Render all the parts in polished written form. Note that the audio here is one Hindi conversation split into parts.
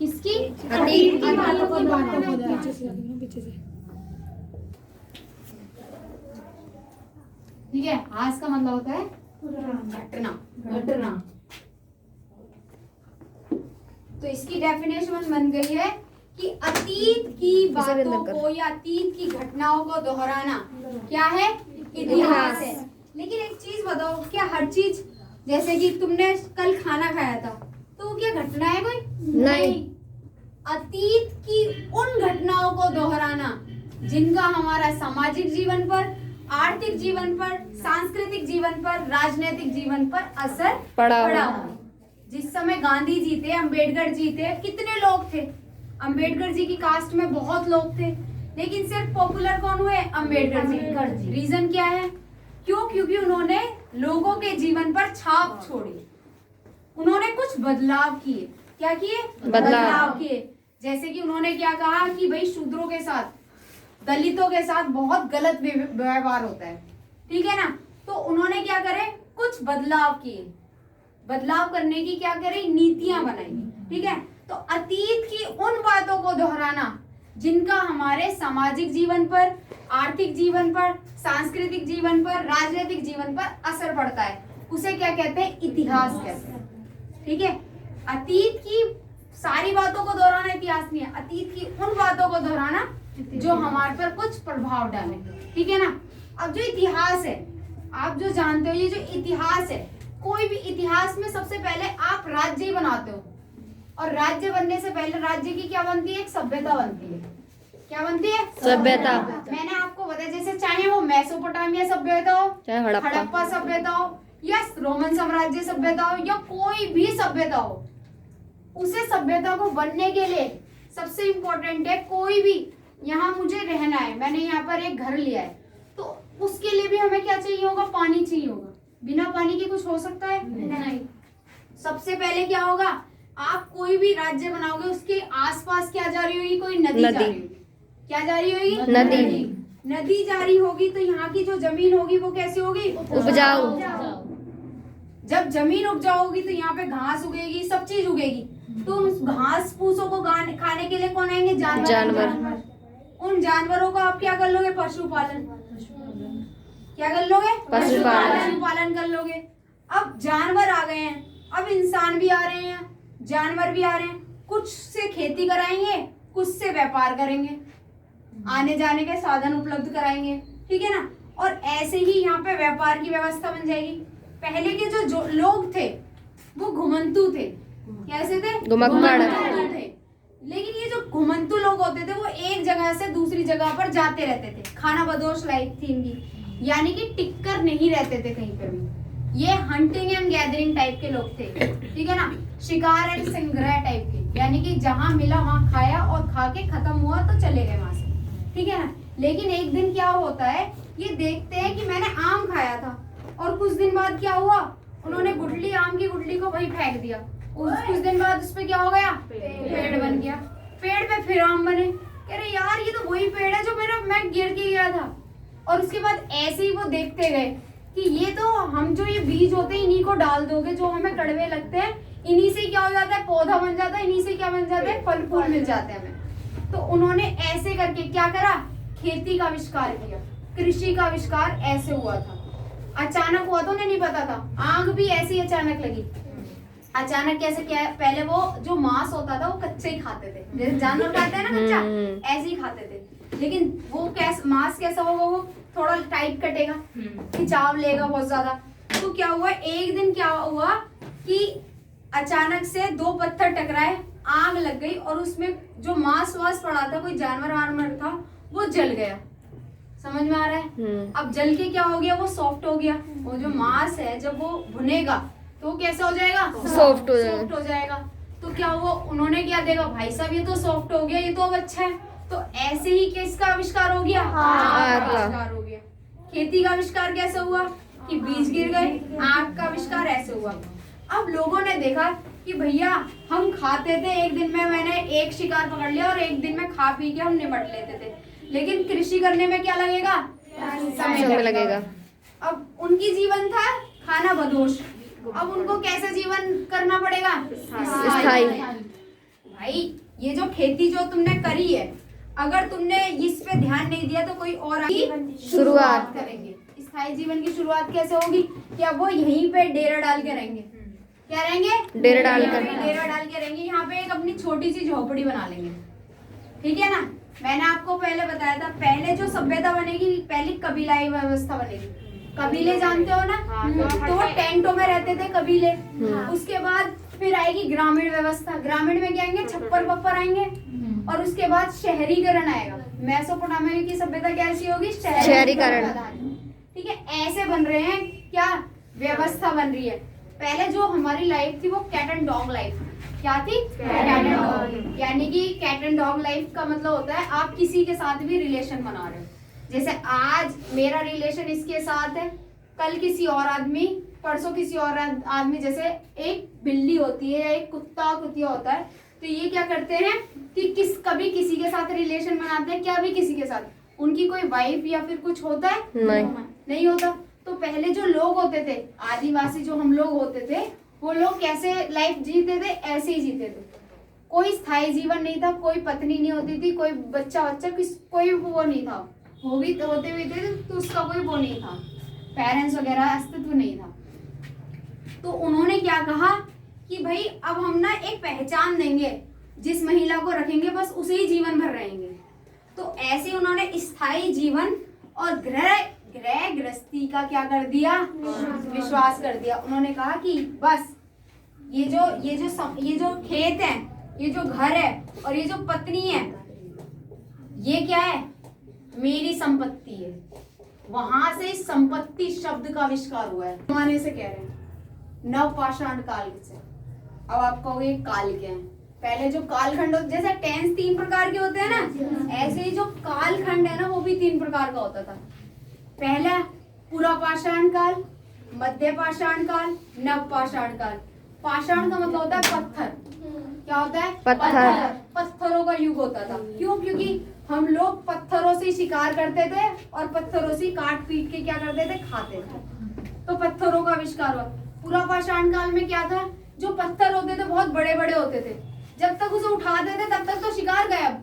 किसकी? अतीत की बातों को पीछे से पीछे से। ठीक है, हास का मतलब होता है घटना, घटना। तो इसकी डेफिनेशन बन गई है कि अतीत की बातों को या अतीत की घटनाओं को दोहराना क्या है? इतिहास है। लेकिन एक चीज बताओ, क्या हर चीज, जैसे कि तुमने कल खाना खाया था, तो वो क्या घटना है कोई? नहीं। अतीत की उन घटनाओं को दोहराना जिनका हमारा सामाजिक जीवन पर, आर्थिक जीवन पर, सांस्कृतिक जीवन पर, राजनीतिक जीवन पर असर पड़ा हो। जिस समय गांधी जी थे, अंबेडकर जी थे, कितने लोग थे? अंबेडकर जी की कास्ट में बहुत लोग थे, लेकिन सिर्फ पॉपुलर कौन हुए? अंबेडकर जी। रीजन क्या है? क्यों? क्योंकि उन्होंने लोगों के जीवन पर छाप छोड़ी, उन्होंने कुछ बदलाव किए। क्या किए? बदलाव किए। जैसे कि उन्होंने क्या कहा कि भाई शूद्रों के साथ, दलितों के साथ बहुत गलत व्यवहार होता है, ठीक है ना? तो उन्होंने क्या करे? कुछ बदलाव किए। बदलाव करने की क्या करी? नीतियां बनाई, ठीक है? तो अतीत की उन बातों को दोहराना जिनका हमारे सामाजिक जीवन पर, आर्थिक जीवन पर, सांस्कृतिक जीवन पर, राजनीतिक जीवन पर असर पड़ता है, उसे क्या कहते हैं? इतिहास कहते हैं। ठीक है, अतीत की सारी बातों को दोहराना इतिहास नहीं है, अतीत की उन बातों को दोहराना जो हमारे पर कुछ प्रभाव डाले, ठीक है ना? अब जो इतिहास है, आप जो जानते हो, ये जो इतिहास है, कोई भी इतिहास में सबसे पहले आप राज्य ही बनाते हो, और राज्य बनने से पहले राज्य की क्या बनती है? एक सभ्यता बनती है। क्या बनती है? सभ्यता। मैंने आपको बताया, जैसे चाहे वो मेसोपोटामिया सभ्यता हो, चाहे हड़प्पा सभ्यता हो, या रोमन साम्राज्य सभ्यता हो, या कोई भी सभ्यता हो, उसे सभ्यता को बनने के लिए सबसे इम्पोर्टेंट है, कोई भी यहाँ मुझे रहना है, मैंने यहाँ पर एक घर लिया है, तो उसके लिए भी हमें क्या चाहिए होगा? पानी चाहिए होगा। बिना पानी के कुछ हो सकता है? नहीं। सबसे पहले क्या होगा? आप कोई भी राज्य बनाओगे, उसके आसपास क्या जारी होगी? कोई नदी जारी होगी। क्या जारी होगी? नदी। नदी जारी होगी, तो यहाँ की जो जमीन होगी वो कैसी होगी? उपजाऊ। जब जमीन उपजाऊ होगी तो यहाँ पे घास उगेगी, सब चीज उगेगी, तो उस घास फूसों को खाने के लिए कौन आएंगे? जानवर। उन जानवरों को आप क्या कर लोगे? पशुपालन। क्या कर लोगे? पशुपालन कर लोगे। अब जानवर आ गए हैं, अब इंसान भी आ रहे हैं, जानवर भी आ रहे हैं, कुछ से खेती कराएंगे, कुछ से व्यापार करेंगे, आने जाने के साधन उपलब्ध कराएंगे, ठीक है ना? और ऐसे ही यहाँ पे व्यापार की व्यवस्था बन जाएगी। पहले के जो लोग थे वो घुमंतु थे। कैसे थे? घुमंतु थे। लेकिन ये जो घुमंतु लोग होते थे वो एक जगह से दूसरी जगह पर जाते रहते थे, खाना बदोश लाइफ थी इनकी, यानी कि टिककर नहीं रहते थे कहीं पे भी। ये हंटिंग एंड गैदरिंग टाइप के लोग थे, ठीक है ना? शिकार एंड संग्रह टाइप के, यानी कि जहां मिला वहां खाया और खा के खत्म हुआ तो चले गए वहां से, ठीक है ना? लेकिन एक दिन क्या होता है, ये देखते हैं कि मैंने आम खाया था, और कुछ दिन बाद क्या हुआ? उन्होंने गुठली, आम की गुठली को वही फेंक दिया। कुछ दिन बाद उस पे क्या हो गया? पेड़ बन गया। पेड़ पे फिर आम बने। कह रहे यार ये तो वही पेड़ है जो मैं गिर के गया था। और उसके बाद ऐसे ही वो देखते गए कि ये तो हम जो ये बीज होते हैं इन्हीं को डाल दोगे, जो हमें कड़वे लगते हैं, इन्हीं से क्या हो जाता है? पौधा बन जाता है, इन्हीं से क्या बन जाता है? फल फूल मिल जाते हैं हमें। तो उन्होंने ऐसे करके क्या करा? खेती का आविष्कार किया, कृषि का आविष्कार ऐसे हुआ था। अचानक हुआ तो उन्हें नहीं पता था। आग भी ऐसी अचानक लगी। अचानक कैसे? क्या है? पहले वो जो मांस होता था वो कच्चे ही खाते थे, जैसे जानवर खाते हैं ना कच्चा, ऐसे ही खाते थे। लेकिन वो मांस कैसा होगा? वो थोड़ा टाइट कटेगा, खिंचाव लेगा बहुत ज्यादा। तो क्या हुआ? एक दिन क्या हुआ कि अचानक से दो पत्थर टकराए, आग लग गई, और उसमें जो मांस वास पड़ा था, कोई जानवर वानवर था, वो जल गया। समझ में आ रहा है? अब जल के क्या हो गया? वो सॉफ्ट हो गया। वो जो मांस है जब वो भुनेगा तो वो कैसा हो जाएगा? सॉफ्ट हो जाएगा। तो क्या हुआ? उन्होंने क्या देखा, भाई साहब ये तो सॉफ्ट हो गया, ये तो अब अच्छा है। तो ऐसे ही किसका आविष्कार हो गया? आग का आविष्कार हो गया। खेती का आविष्कार कैसे हुआ? कि बीज गिर गए। आग का आविष्कार ऐसे हुआ। अब लोगों ने देखा कि भैया हम खाते थे, एक दिन में मैंने एक शिकार पकड़ लिया और एक दिन में खा पी के हम निपट लेते थे, लेकिन कृषि करने में क्या लगेगा? समय लगेगा। अब उनकी जीवन था खाना बदोश, अब उनको कैसे जीवन करना पड़ेगा? स्थायी। भाई ये जो खेती जो तुमने करी है, अगर तुमने इस पे ध्यान नहीं दिया तो कोई और शुरुआत करेंगे। स्थायी जीवन की शुरुआत कैसे होगी? क्या वो यहीं पे डेरा डाल के रहेंगे? क्या रहेंगे? डेरा डाल यहाँ कर। पे डेरा डाल के रहेंगे। यहाँ पे एक अपनी छोटी सी झोपड़ी बना लेंगे, ठीक है ना। मैंने आपको पहले बताया था, पहले जो सभ्यता बनेगी, पहली कबीलाई व्यवस्था बनेगी। कबीले जानते हो ना? तो वो टेंटों में रहते थे कबीले। उसके बाद फिर आएगी ग्रामीण व्यवस्था। ग्रामीण में क्या आएंगे? छप्पर पप्पर आएंगे। और उसके बाद शहरीकरण आएगा। मेसोपोटामिया की सभ्यता कैसी होगी? शहरीकरण। ठीक है, ऐसे बन रहे हैं क्या व्यवस्था बन रही है। पहले जो हमारी लाइफ थी वो कैट एंड डॉग लाइफ। क्या थी? Cat and dog. यानी कि कैट एंड डॉग लाइफ का मतलब होता है आप किसी के साथ भी रिलेशन बना रहे हो। जैसे आज मेरा रिलेशन इसके साथ है, कल किसी और आदमी, परसों किसी और आदमी। जैसे एक बिल्ली होती है या एक कुत्ता कुतिया होता है, तो ये क्या करते हैं कि कभी किसी के साथ रिलेशन बनाते हैं? क्या भी किसी के साथ? उनकी कोई वाइफ या फिर कुछ होता है? नहीं होता। तो पहले जो लोग होते थे, आदिवासी जो हम लोग होते थे, वो लोग कैसे लाइफ जीते थे? ऐसे ही जीते थे। कोई स्थायी जीवन नहीं था, कोई पत्नी नहीं होती थी, कोई बच्चा कोई वो नहीं था। होते हुए थे तो उसका कोई वो नहीं था, पेरेंट्स वगैरह अस्तित्व नहीं था। तो उन्होंने क्या कहा कि भाई अब हम ना एक पहचान देंगे, जिस महिला को रखेंगे बस उसे ही जीवन भर रहेंगे। तो ऐसे उन्होंने स्थायी जीवन और गृह गृहस्थी का क्या कर दिया? विश्वास कर दिया। उन्होंने कहा कि बस ये जो खेत है, ये जो घर है और ये जो पत्नी है, ये क्या है? मेरी संपत्ति है। वहां से संपत्ति शब्द का आविष्कार हुआ है। जमाने से कह रहे हैं, नवपाषाण काल से। अब आप कहोगे काल क्या है? पहले जो कालखंड होते, जैसे टेंस 3 प्रकार के होते हैं ना, ऐसे ही जो कालखंड है ना वो भी 3 प्रकार का होता था। पहला पुरापाषाण काल, मध्य पाषाण काल, नव पाषाण काल। पाषाण का मतलब होता है पत्थर। क्या होता है? पत्थर। पत्थरों का युग होता था। क्यों? क्योंकि हम लोग पत्थरों से शिकार करते थे और पत्थरों से काट पीट के क्या करते थे? खाते थे। तो पत्थरों का आविष्कार हुआ। पुरापाषाण काल में क्या था? जो पत्थर होते थे बहुत बड़े बड़े होते थे, जब तक उसे उठाते थे तब तक तो शिकार गायब।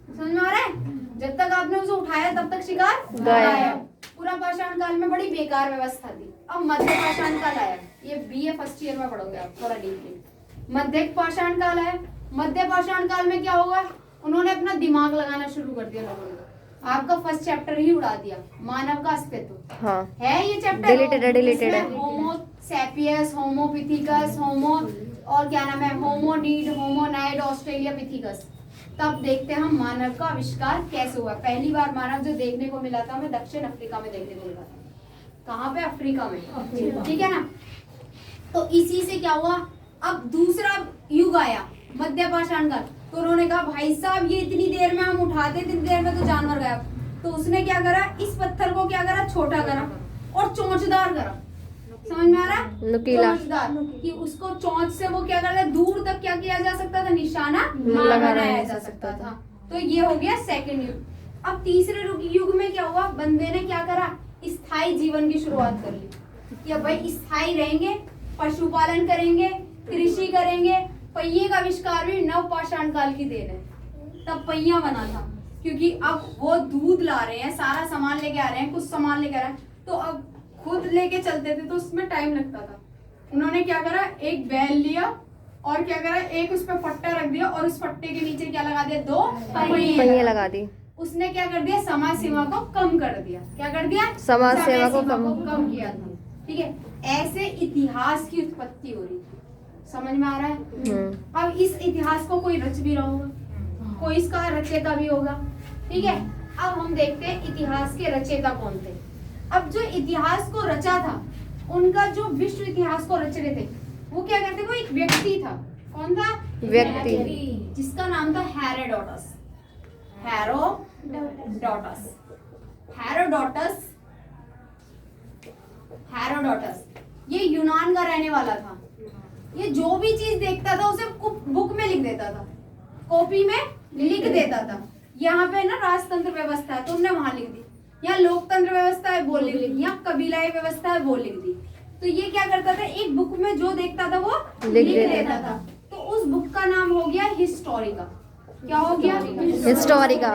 समझ में आ रहा है? जब तक आपने उसे उठाया तब तक शिकार गायब। पुरापाषाण काल में बड़ी बेकार व्यवस्था थी। अब मध्य पाषाण काल आया, ये बीए फर्स्ट ईयर में पढ़ोगे आप थोड़ा डीपली। मध्य पाषाण काल है। मध्य पाषाण काल में क्या होगा? उन्होंने अपना दिमाग लगाना शुरू कर दिया लोगों ने। आपका फर्स्ट चैप्टर ही उड़ा दिया, मानव का अस्तित्व। हाँ। है ये चैप्टर डिलीटेड है। होमो सैपियस, होमो पिथिकस, होमो और क्या नाम है, होमोनीड, होमोनाइड, ऑस्ट्रेलियापिथेकस। तब देखते हैं हम मानव का आविष्कार कैसे हुआ। पहली बार मानव जो देखने को मिला था हमें दक्षिण अफ्रीका में देखने को मिला था। कहाँ पे? अफ्रीका में। ठीक है ना। तो इसी से क्या हुआ? अब दूसरा युग आया, मध्य पाषाण काल। तो उन्होंने कहा भाई साहब ये इतनी देर में हम उठाते, इतनी देर में तो जानवर गया। तो उसने क्या करा? इस पत्थर को क्या करा? छोटा करा और चोंचदार करा। समझ में आ रहा है? नुकीला। चोंचदार, कि उसको चोंच से वो क्या करता? दूर तक क्या किया जा सकता था? निशाना लगाया जा सकता था। तो ये हो गया सेकंड युग। अब तीसरे युग में क्या हुआ? बंदे ने क्या करा? स्थायी जीवन की शुरुआत कर ली। या भाई स्थायी रहेंगे, पशुपालन करेंगे, कृषि करेंगे। पहिए का आविष्कार भी नवपाषाण काल की देन है। तब पहिया बना था, क्योंकि अब वो दूध ला रहे हैं, सारा सामान लेके आ रहे हैं, कुछ सामान लेके आ रहे हैं, तो अब खुद लेके चलते थे तो उसमें टाइम लगता था। उन्होंने क्या करा? एक बैल लिया और क्या करा? एक उस पर फट्टा रख दिया और उस फट्टे के नीचे क्या लगा दिया? 2 पहिए लगा दी। उसने क्या कर दिया? समाज सेवा को कम कर दिया। क्या कर दिया? समाज सेवा को कम किया था। ठीक है, ऐसे इतिहास की उत्पत्ति हो रही थी। समझ में आ रहा है? अब इस इतिहास को कोई रच भी रहा होगा, कोई इसका रचयिता भी होगा। ठीक है, अब हम देखते हैं इतिहास के रचयिता कौन थे। अब जो इतिहास को रचा था, उनका जो विश्व इतिहास को रच रहे थे, वो क्या करते? वो एक व्यक्ति था। कौन था? व्यक्ति, जिसका नाम था हेरोडोटस। हेरोडोटस ये यूनान का रहने वाला था। ये जो भी चीज देखता था उसे बुक में लिख देता था, कॉपी में लिख देता था। यहाँ पे ना राजतंत्र व्यवस्था है तो उन्होंने वहां लिख दी, यहाँ लोकतंत्र व्यवस्था है वो लिख दी, यहाँ कबीलाई व्यवस्था है वो लिख दी। तो ये क्या करता था? एक बुक में जो देखता था वो लिख देता था। तो उस बुक का नाम हो गया हिस्टोरिका। क्या हो गया? हिस्टोरिका।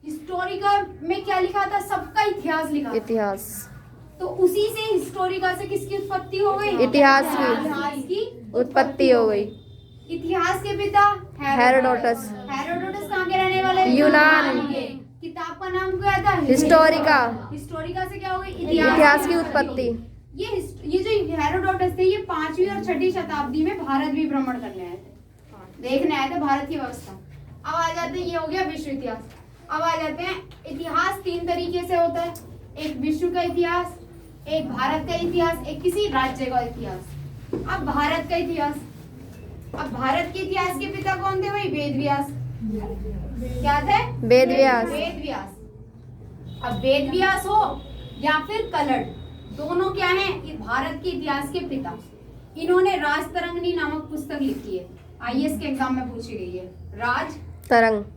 हिस्टोरिका में क्या लिखा था? सबका इतिहास लिखा था। इतिहास। तो उसी से हिस्टोरिका से किसकी उत्पत्ति हो गई? इतिहास की इतिहास की उत्पत्ति हो गई। इतिहास के पिता हेरोडोटस। हेरोडोटस कहाँ के रहने वाले? यूनान के। किताब का नाम क्या था? हिस्टोरिका। हिस्टोरिका से क्या हो गई? इतिहास की उत्पत्ति। ये जो हेरोडोटस थे ये 5वीं और 6वीं शताब्दी में भारत भी भ्रमण करने आए थे, देखने आए थे भारत की व्यवस्था। अब आ जाते हैं, ये हो गया विश्व इतिहास। अब आ जाते हैं इतिहास 3 तरीके से होता है, एक विश्व का इतिहास, एक भारत का इतिहास, एक किसी राज्य का इतिहास। अब भारत का इतिहास, अब भारत के इतिहास के पिता कौन थे भाई? वेद व्यास। क्या थे? वेद व्यास। वेद व्यास। अब वेद व्यास हो या फिर कलट, दोनों क्या हैं? ये भारत के इतिहास के पिता। इन्होंने राजतरंगिणी नामक पुस्तक लिखी है, आईएएस के एग्जाम में पूछी गई है। राजतरंगिणी।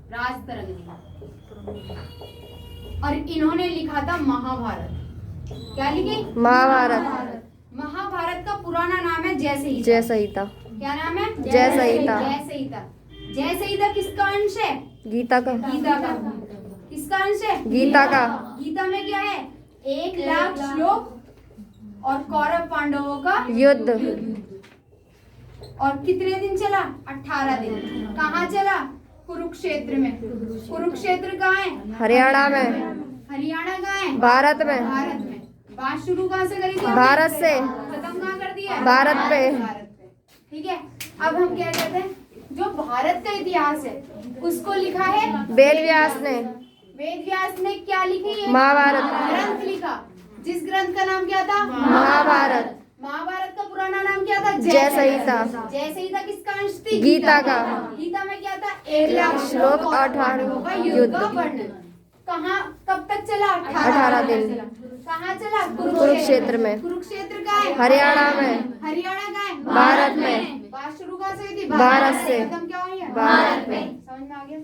और इन्होंने लिखा था महाभारत। क्या लिखी? महाभारत। महाभारत का पुराना नाम है जय संहिता। जय संहिता। क्या नाम है? जय संहिता। जय संहिता। जय संहिता किसका अंश है? गीता का। गीता का। किसका अंश है? गीता का। गीता में क्या है? 1 लाख श्लोक और कौरव पांडवों का युद्ध। और कितने दिन चला? 18 दिन। कहाँ चला? कुरुक्षेत्र में। कुरुक्षेत्र कहाँ है? हरियाणा में। हरियाणा कहाँ है? भारत में। भारत में। बात शुरू कहाँ से करी थी? भारत से। खत्म कहाँ कर दिया? भारत पे। भारत पे। ठीक है, अब हम क्या कहते हैं, जो भारत का इतिहास है उसको लिखा है वेद व्यास ने। वेद व्यास ने क्या लिखी है? महाभारत। ग्रंथ लिखा, जिस ग्रंथ का नाम क्या था? महाभारत। महाभारत का पुराना नाम क्या था? जय संहिता। जय संहिता किसका अंश थी? गीता का। गीता में क्या था? 1 लाख श्लोक और 18 का युद्ध का वर्णन। कहाँ कब तक चला? 18 दिन। कहाँ चला? कुरुक्षेत्र में। कुरुक्षेत्र का है? हरियाणा में। हरियाणा का है? भारत में। बात शुरू कहाँ से हुई थी? भारत से। खत्म क्या हुई है? भारत में। समझ में आ गया?